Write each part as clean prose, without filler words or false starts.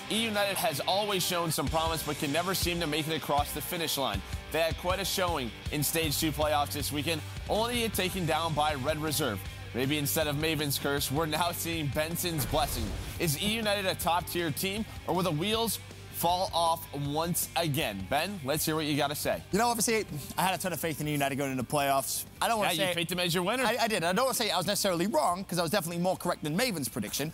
eUnited has always shown some promise but can never seem to make it across the finish line. They had quite a showing in Stage 2 playoffs this weekend, only to get taken down by Red Reserve. Maybe instead of Maven's curse, we're now seeing Benson's blessing. Is eUnited a top-tier team, or will the wheels fall off once again? Ben, let's hear what you got to say. You know, obviously, I had a ton of faith in eUnited going into the playoffs. I don't want to say... you picked them as your winner. I did. I don't want to say I was necessarily wrong, because I was definitely more correct than Maven's prediction.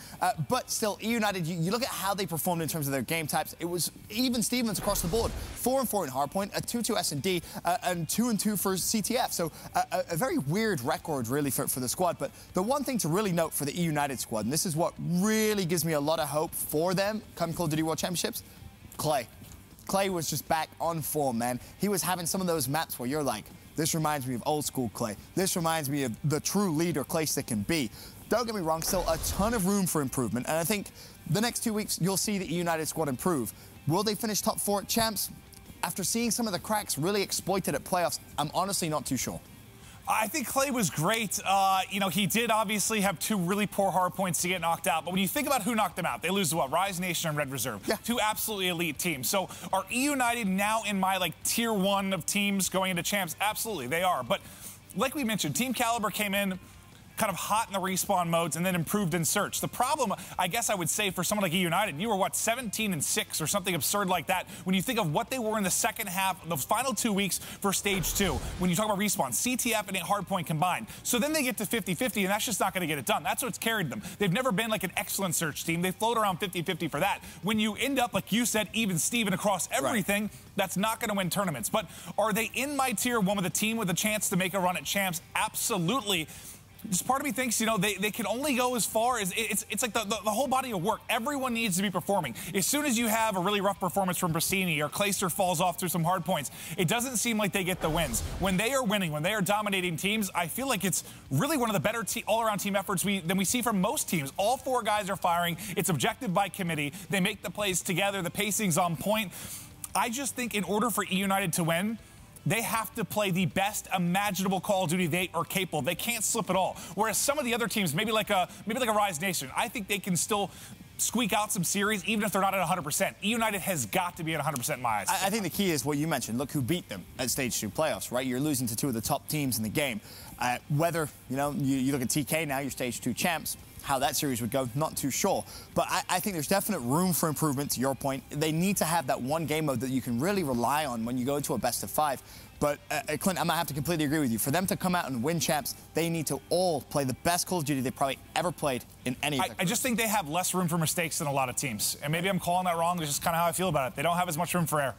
But still, eUnited, you look at how they performed in terms of their game types. It was even Stevens across the board. 4-4 in hardpoint, a 2-2 S&D, and 2-2 for CTF. So a very weird record, really, for the squad. But the one thing to really note for the eUnited squad, and this is what really gives me a lot of hope for them come Call of Duty World Championships, Clay. Clay was just back on form, man. He was having some of those maps where you're like, this reminds me of old school Clay. This reminds me of the true leader Clay Stick can be. Don't get me wrong, still a ton of room for improvement. And I think the next 2 weeks, you'll see the eUnited squad improve. Will they finish top 4 at Champs? After seeing some of the cracks really exploited at playoffs, I'm honestly not too sure. I think Clay was great. You know, he did obviously have 2 really poor hard points to get knocked out. But when you think about who knocked them out, they lose to what? Rise Nation and Red Reserve. Yeah. 2 absolutely elite teams. So are eUnited now in my, like, tier 1 of teams going into Champs? Absolutely, they are. But like we mentioned, Team Caliber came in kind of hot in the respawn modes and then improved in search. The problem, I guess I would say, for someone like eUnited, you were, what, 17-6 or something absurd like that when you think of what they were in the second half, the final 2 weeks for Stage 2, when you talk about respawn, CTF and hardpoint combined. So then they get to 50-50, and that's just not going to get it done. That's what's carried them. They've never been like an excellent search team. They float around 50-50 for that. When you end up, like you said, even Steven across everything, that's not going to win tournaments. But are they in my tier 1 with a team with a chance to make a run at Champs? Absolutely. Just part of me thinks, you know, they can only go as far as it's like the whole body of work. Everyone needs to be performing. As soon as you have a really rough performance from Brasini or Clayster falls off through some hard points, it doesn't seem like they get the wins. When they are winning, when they are dominating teams, I feel like it's really one of the better all-around team efforts than we see from most teams. All 4 guys are firing. It's objective by committee. They make the plays together. The pacing's on point. I just think in order for eUnited to win, they have to play the best imaginable Call of Duty they are capable. They can't slip at all. Whereas some of the other teams, maybe like a Rise Nation, I think they can still squeak out some series even if they're not at 100%. eUnited has got to be at 100% in my eyes. I think the key is what you mentioned. Look who beat them at Stage 2 playoffs, right? You're losing to 2 of the top teams in the game. Whether, you know, you look at TK now, you're Stage 2 champs. How that series would go, not too sure. But I think there's definite room for improvement, to your point. They need to have that one game mode that you can really rely on when you go into a best of 5. But, Clint, I'm going to have to completely agree with you. For them to come out and win Champs, they need to all play the best Call of Duty they've probably ever played in any of their I just think they have less room for mistakes than a lot of teams. And maybe I'm calling that wrong. That's just kind of how I feel about it. They don't have as much room for error.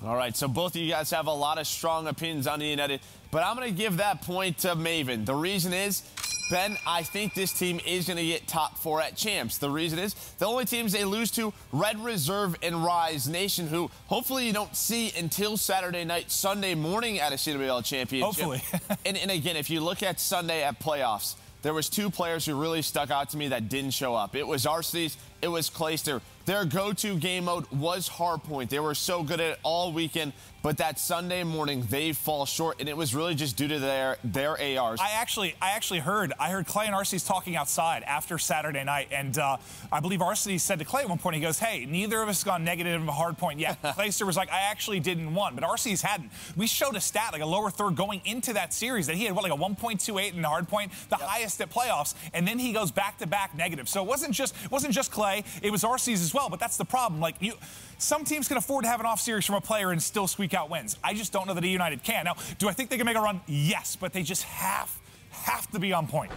All right, so both of you guys have a lot of strong opinions on eUnited, but I'm going to give that point to Maven. The reason is, Ben, I think this team is going to get top 4 at Champs. The reason is, the only teams they lose to, Red Reserve and Rise Nation, who hopefully you don't see until Saturday night, Sunday morning at a CWL Championship. Hopefully. and again, if you look at Sunday at playoffs, there was 2 players who really stuck out to me that didn't show up. It was Arcees, it was Clayster. Their go-to game mode was hardpoint. They were so good at it all weekend, but that Sunday morning they fall short, and it was really just due to their ARs. I actually heard Clay and Arcees talking outside after Saturday night, and I believe Arcees said to Clay at one point, he goes, "Hey, neither of us gone negative in a hardpoint yet." Clayster was like, "I actually didn't won," but Arcees hadn't. We showed a stat like a lower third going into that series that he had what, like a 1.28 in the hardpoint, the highest at playoffs, and then he goes back-to-back negative. So it wasn't just Clay, it was Arcees as well. But that's the problem. Like some teams can afford to have an off series from a player and still squeak out wins. I just don't know that eUnited can. Now, do I think they can make a run? Yes, but they just have to be on point.